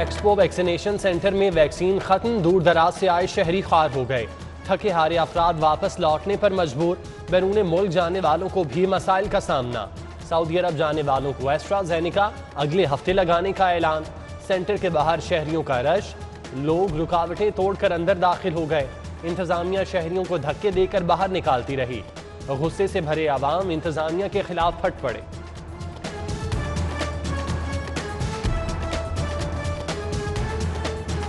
Expo vaccination centre में vaccine खत्म, दूर दराज से आए शहरी खार हो गए। थके हारे अफराद वापस लौटने पर मजबूर, बैरून मुल्क जाने वालों को भी मसाइल का सामना। सऊदी अरब जाने वालों को एस्ट्राजेनेका अगले हफ्ते लगाने का ऐलान। सेंटर के बाहर शहरियों का रश, लोग रुकावटें तोड़कर अंदर दाखिल हो गए। इंतजामिया शहरियों को धक्के देकर बाहर निकालती रही। गुस्से से भरे आवाम इंतजामिया के खिलाफ फट पड़े।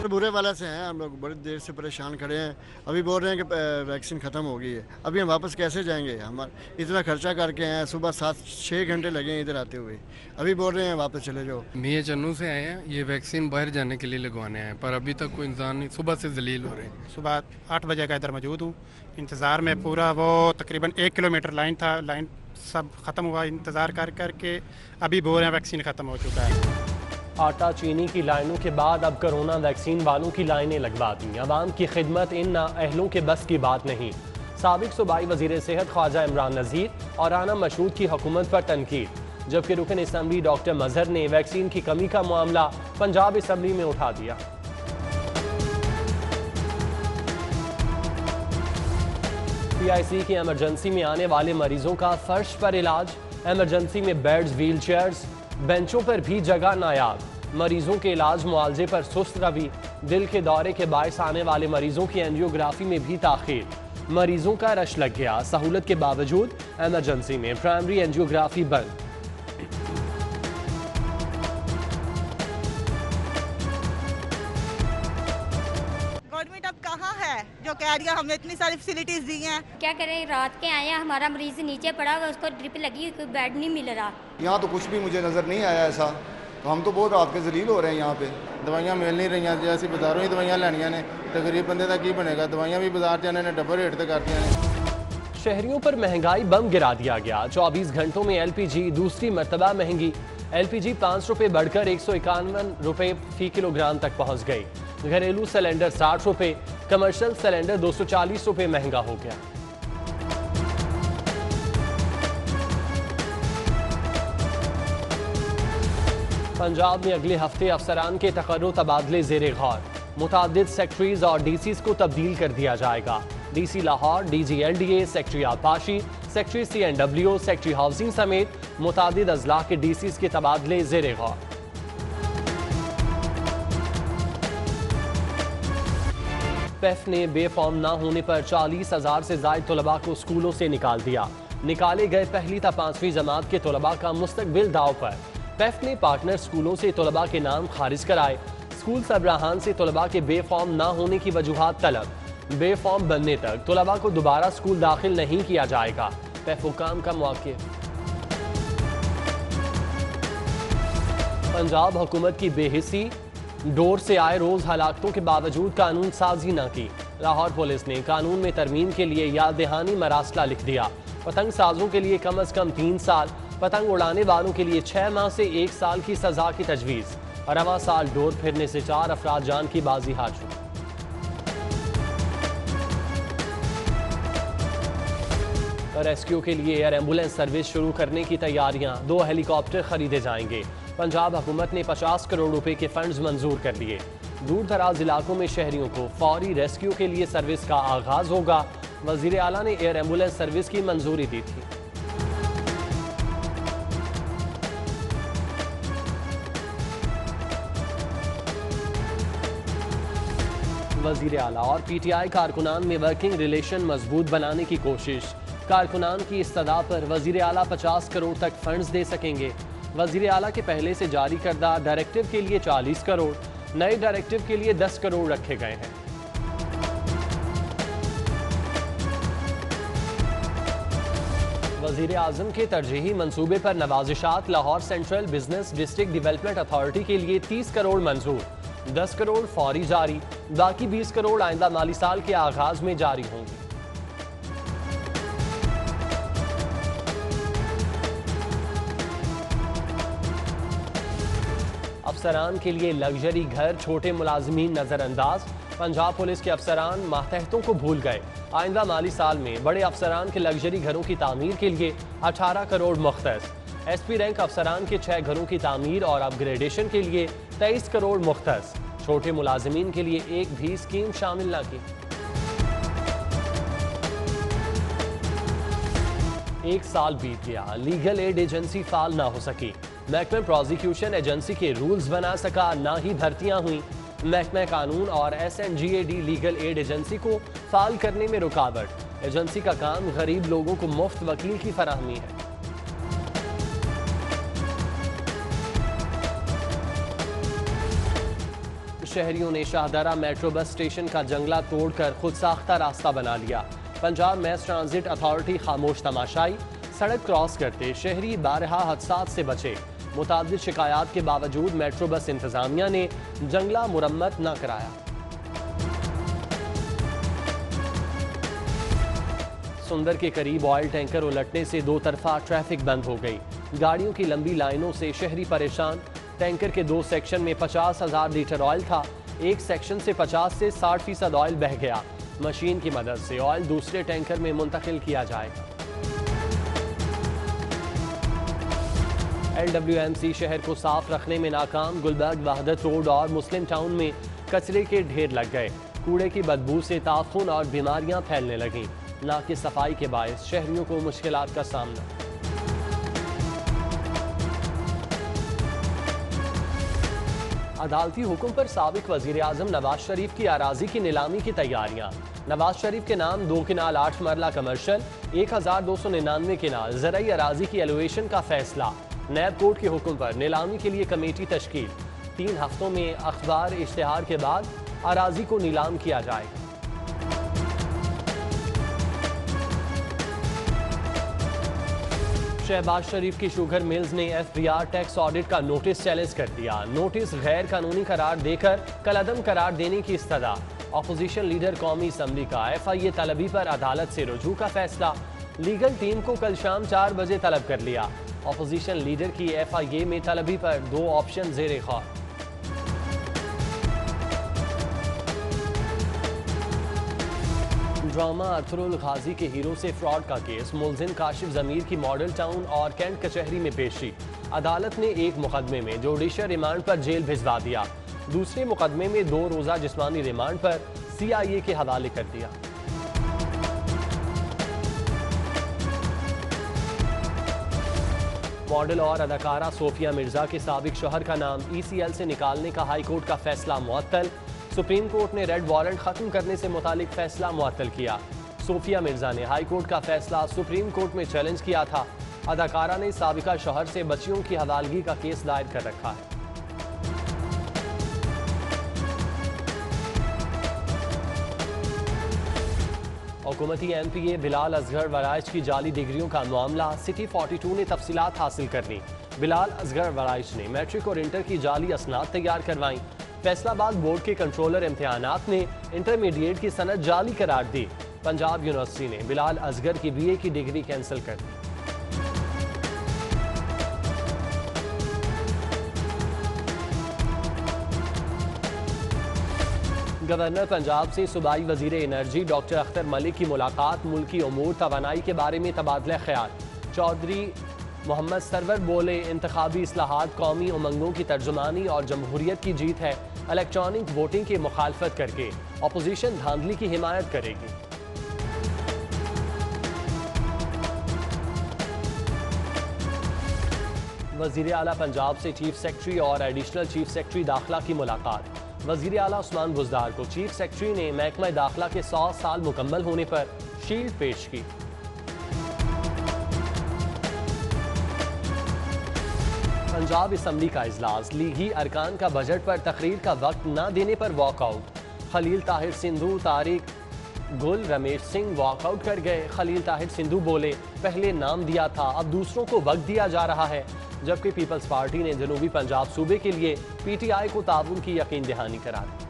बुरे वाला से हैं, हम लोग बड़ी देर से परेशान खड़े हैं। अभी बोल रहे हैं कि वैक्सीन ख़त्म हो गई है, अभी हम वापस कैसे जाएंगे? हमारे इतना खर्चा करके हैं, सुबह 7-6 घंटे लगे हैं इधर आते हुए, अभी बोल रहे हैं वापस चले जाओ। मियाँ चन्नू से आए हैं, ये वैक्सीन बाहर जाने के लिए लगवाने आए हैं, पर अभी तक कोई इंसान नहीं, सुबह से जलील हो रहे हैं। सुबह 8 बजे का इधर मौजूद हूँ, इंतज़ार में पूरा वो तकरीबन 1 किलोमीटर लाइन था, लाइन सब ख़त्म हुआ इंतज़ार कर करके, अभी बोल रहे हैं वैक्सीन ख़त्म हो चुका है। आटा चीनी की लाइनों के बाद अब कोरोना वैक्सीन वालों की लाइनें लगवा दी। अवाम की खिदमत इन नाअहलों के बस की बात नहीं। साबिक सूबाई वज़ीर सेहत ख्वाजा इमरान नज़ीर और राना मशहूद की हुकूमत पर तनकीद, जबकि रुकन असम्बली डॉक्टर मजहर ने वैक्सीन की कमी का मामला पंजाब असम्बली में उठा दिया। PIC की एमरजेंसी में आने वाले मरीजों का फर्श पर इलाज, एमरजेंसी में बेड्स, व्हील चेयर्स, बेंचों पर भी जगह नायाब। मरीजों के इलाज मुआवजे पर सुस्त रवि, दिल के दौरे के बायस आने वाले मरीजों की एंजियोग्राफी में भी ताखीर। मरीजों का रश लग गया, सहूलत के बावजूद एमरजेंसी में प्राइमरी एंजियोग्राफी बंद। गवर्नमेंट अब कहाँ है जो कह रही है हमें इतनी सारी फैसिलिटीज दी हैं? क्या करें, रात के आए हैं, हमारा मरीज नीचे पड़ा हुआ, उसको ड्रिप लगी, कोई बेड नहीं मिल रहा। यहाँ तो कुछ भी मुझे नज़र नहीं आया ऐसा, तो हम तो बहुत रात के जलील हो रहे हैं। यहाँ पे दवाइयाँ मिल नहीं रही, जैसे बाजारों ही दवाइयाँ लैनिया ने, तो गरीब बंदे का की बनेगा? दवाइयाँ भी बाजार जाने ने डबल रेट कर दिया ने। शहरियों पर महंगाई बम गिरा दिया गया। 24 घंटों में LPG दूसरी मरतबा महंगी। LPG 5 रुपये बढ़कर 151 रुपये फी किलोग्राम तक पहुँच गई। घरेलू सिलेंडर 60 रुपये, कमर्शियल सिलेंडर 240 रुपये महंगा हो गया। पंजाब में अगले हफ्ते अफसरान के तकर्रुर तबादले ज़ेरे गौर। मुतादिद सेक्रेटरीज और DCs को तब्दील कर दिया जाएगा। DC Lahore, DG LDA, secretary आबपाशी, सेक्रेटरी CNW, सेक्रेटरी हाउसिंग समेत मुतादिद अजला के DCs के तबादले ज़ेरे गौर। PEF ने बेफॉर्म ना होने पर 40,000 से ज्यादा तलबा को स्कूलों से निकाल दिया। निकाले गए पहली ता 5वीं जमात के तलबा का मुस्तकबिल दाव पर। PEF ने पार्टनर स्कूलों से तलबा के नाम खारिज कराए। स्कूल सरबराहान से तलबा के बेफॉर्म ना होने की वजूहात तलब। बेफॉर्म बनने तक तलबा को दोबारा स्कूल दाखिल नहीं किया जाएगा। PEF हुकाम का मौक़िफ़। पंजाब हुकूमत की बेहिसी, डोर से आए रोज हलाकतों के बावजूद कानून साजी न की। लाहौर पुलिस ने कानून में तरमीम के लिए याद दहानी मरासला लिख दिया। पतंग साजों के लिए कम अज कम 3 साल, पतंग उड़ाने वालों के लिए 6 माह से 1 साल की सजा की तजवीज़। रवा साल डोर फिरने से 4 अफराद जान की बाजी हार चुके। रेस्क्यू के लिए एयर एम्बुलेंस सर्विस शुरू करने की तैयारियां, 2 हेलीकॉप्टर खरीदे जाएंगे। पंजाब हुकूमत ने 50 करोड़ रुपए के फंड्स मंजूर कर दिए। दूर दराज इलाकों में शहरियों को फौरी रेस्क्यू के लिए सर्विस का आगाज होगा। वजीर आला ने एयर एम्बुलेंस सर्विस की मंजूरी दी थी। वजीर आला और PTI कारकुनान में वर्किंग रिलेशन मजबूत बनाने की कोशिश। कारकुनान की इस्तदा पर वजीर आला 50 करोड़ तक फंड्स दे सकेंगे। वजीर आला के पहले से जारी करदा डायरेक्टिव के लिए 40 करोड़, नए डायरेक्टिव के लिए 10 करोड़ रखे गए हैं। वजीर आजम के तरजीही मंसूबे पर नवाजिशात। Lahore central business district development authority के लिए 30 करोड़ मंजूर, 10 करोड़ फौरी जारी, बाकी 20 करोड़ आइंदा माली साल के आगाज में जारी होंगे। अफसरान के लिए लग्जरी घर, छोटे मुलाजमीन नजरअंदाज। पंजाब पुलिस के अफसरान मातहतों को भूल गए। आइंदा माली साल में बड़े अफसरान के लग्जरी घरों की तामीर के लिए 18 करोड़ मुख्तस। SP रैंक अफसरान के 6 घरों की तामीर और अपग्रेडेशन के लिए 23 करोड़ मुख्तस। छोटे मुलाजिमीन के लिए एक भी स्कीम शामिल न की। एक साल बीत गया, लीगल एड एजेंसी फाल ना हो सकी। महकमा प्रोसिक्यूशन एजेंसी के रूल्स बना सका, ना ही भर्तियां हुई। महकमा कानून और SNGAD लीगल एड एजेंसी को फाल करने में रुकावट। एजेंसी का काम गरीब लोगों को मुफ्त वकील की फराहमी है। शहरियों ने शाहदरा मेट्रो बस स्टेशन का जंगला तोड़कर खुद साख्ता रास्ता बना लिया। पंजाब मैस ट्रांजिट अथॉरिटी खामोश तमाशाई। सड़क क्रॉस करते शहरी बारहा हादसात से बचे। मुताबिक शिकायत के बावजूद मेट्रो बस इंतजामिया ने जंगला मुरम्मत न कराया। सुंदर के करीब ऑयल टैंकर उलटने से दो तरफा ट्रैफिक बंद हो गई। गाड़ियों की लंबी लाइनों से शहरी परेशान। टैंकर के 2 सेक्शन में 50,000 लीटर ऑयल था। एक सेक्शन से 50 से 60% ऑयल बह गया। मशीन की मदद से ऑयल दूसरे टैंकर में मुंतकिल किया जाएगा। LWMC शहर को साफ रखने में नाकाम। गुलबर्ग, वहदत रोड और मुस्लिम टाउन में कचरे के ढेर लग गए। कूड़े की बदबू से ताफून और बीमारियां फैलने लगीं। नाके सफाई के बायस शहरियों को मुश्किलात का सामना। अदालती हुक्म पर साबिक वजीर आजम नवाज शरीफ की अराजी की नीलामी की तैयारियां। नवाज शरीफ के नाम 2 किनाल 8 मरला कमर्शल 1299 किनाल ज़राई अराजी की एलोवेशन का फैसला। नैब कोर्ट के हुक्म पर नीलामी के लिए कमेटी तश्कील। 3 हफ्तों में अखबार इश्तिहार के बाद अराजी को नीलाम किया जाएगा। शहबाज शरीफ की शुगर मिल्स ने FBR टैक्स ऑडिट का नोटिस चैलेंज कर दिया। नोटिस गैर कानूनी करार देकर कलअदम करार देने की इस्तदा। अपोजिशन लीडर कौमी असम्बली का FIA तलबी पर अदालत से रुजू का फैसला। लीगल टीम को कल शाम 4 बजे तलब कर लिया। अपोजिशन लीडर की FIA में तलबी पर 2 ऑप्शन ज़ेरे ख्वार। ड्रामा अर्थरुल गाजी के हीरो से फ्रॉड का केस। मुलजिम काशिफ जमीर की मॉडल टाउन और कैंट कचहरी में पेशी। अदालत ने एक मुकदमे में जुडिशल रिमांड पर जेल भिजवा दिया। दूसरे मुकदमे में 2 रोज़ा जिस्मानी रिमांड पर CIA के हवाले कर दिया। मॉडल और अदाकारा सोफिया मिर्जा के साबिक शौहर का नाम ECL से निकालने का हाई कोर्ट का फैसला मुअत्तल। सुप्रीम कोर्ट ने रेड वारंट खत्म करने से मुतालिक फैसला मुअत्तल किया। सोफिया मिर्जा ने हाई कोर्ट का फैसला सुप्रीम कोर्ट में चैलेंज किया था। अदाकारा ने साबिका शौहर से बच्चियों की हवालगी का केस दायर कर रखा है। हुकूमती MPA बिलाल असगर वराइच की जाली डिग्रियों का मामला। सिटी 42 ने तफसीलात हासिल कर ली। बिलाल असगर वराइच ने मैट्रिक और इंटर की जाली असनाद तैयार करवाई। फैसलाबाद बोर्ड के कंट्रोलर इम्तिहानात ने इंटरमीडिएट की सनद जाली करार दी। पंजाब यूनिवर्सिटी ने बिलाल असगर की BA की डिग्री कैंसिल कर दी। गवर्नर पंजाब से सूबाई वजीर एनर्जी डॉक्टर अख्तर मलिक की मुलाकात। मुल्की उमूर तवानाई के बारे में तबादला ख्याल। चौधरी मोहम्मद सरवर बोले, इंतखाबी इस्लाहात कौमी उमंगों की तर्जुमानी और जमहूरियत की जीत है। इलेक्ट्रॉनिक वोटिंग की मुखालफत करके अपोजिशन धांधली की हिमायत करेगी। वजीर आला पंजाब से चीफ सेक्रेटरी और एडिशनल चीफ सेक्रेटरी दाखिला की मुलाकात। वजीर आला उस्मान बुज़दार को चीफ सेक्रेटरी ने महकमा दाखिला के 100 साल मुकम्मल होने पर शील्ड पेश की। पंजाब असम्बली का इजलास। लीगी अरकान का बजट पर तकरीर का वक्त न देने पर वॉकआउट। खलील ताहिर सिंधु, तारिक गुल, रमेश सिंह वॉकआउट कर गए। खलील ताहिर सिंधु बोले, पहले नाम दिया था, अब दूसरों को वक्त दिया जा रहा है। जबकि पीपल्स पार्टी ने जनूबी पंजाब सूबे के लिए PTI को ताउन की यकीन दहानी करा दी।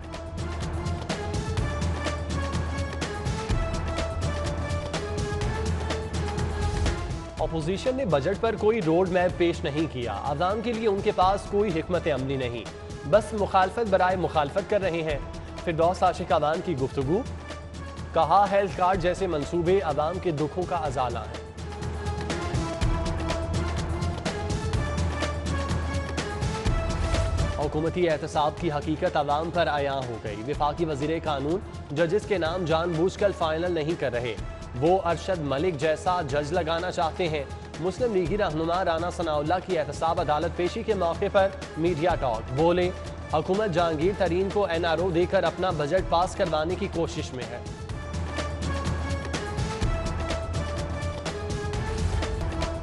अपोजिशन ने बजट पर कोई रोड मैप पेश नहीं किया। अवाम के लिए उनके पास कोई हिकमत अमली नहीं, बस मुखालफत बराए मुखालफत कर रहे हैं। फिरदौस आशिक अवाम की गुफ्तगू। कहा, हेल्थ कार्ड जैसे मंसूबे अवाम के दुखों का अजाला है। हुकूमती एहतसाब की हकीकत आवाम पर आयां हो गई। विफाकी वज़ीर कानून जजेस के नाम जानबूझकर फाइनल नहीं कर रहे, वो अरशद मलिक जैसा जज लगाना चाहते हैं। मुस्लिम लीगी रहनुमा राना सनाउल्लाह की एहतसाब अदालत पेशी के मौके पर मीडिया टॉक, बोले हुकूमत जहांगीर तरीन को NRO देकर अपना बजट पास करवाने की कोशिश में है।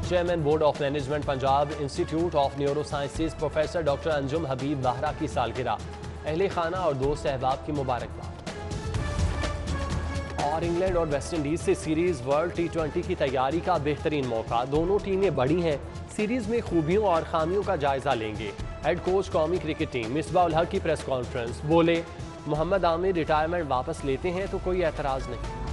Chairman board of management Punjab institute of neuro sciences professor doctor Anjum Habib Bahra की सालगिरह, अहले खाना और दोस्त अहबाब की मुबारकबाद। और इंग्लैंड और वेस्ट इंडीज से सीरीज वर्ल्ड T20 की तैयारी का बेहतरीन मौका, दोनों टीमें बड़ी हैं, सीरीज में खूबियों और खामियों का जायजा लेंगे। हेड कोच कौमी क्रिकेट टीम मिसबाह उल हक की प्रेस कॉन्फ्रेंस, बोले मोहम्मद आमिर रिटायरमेंट वापस लेते हैं तो कोई एतराज़ नहीं।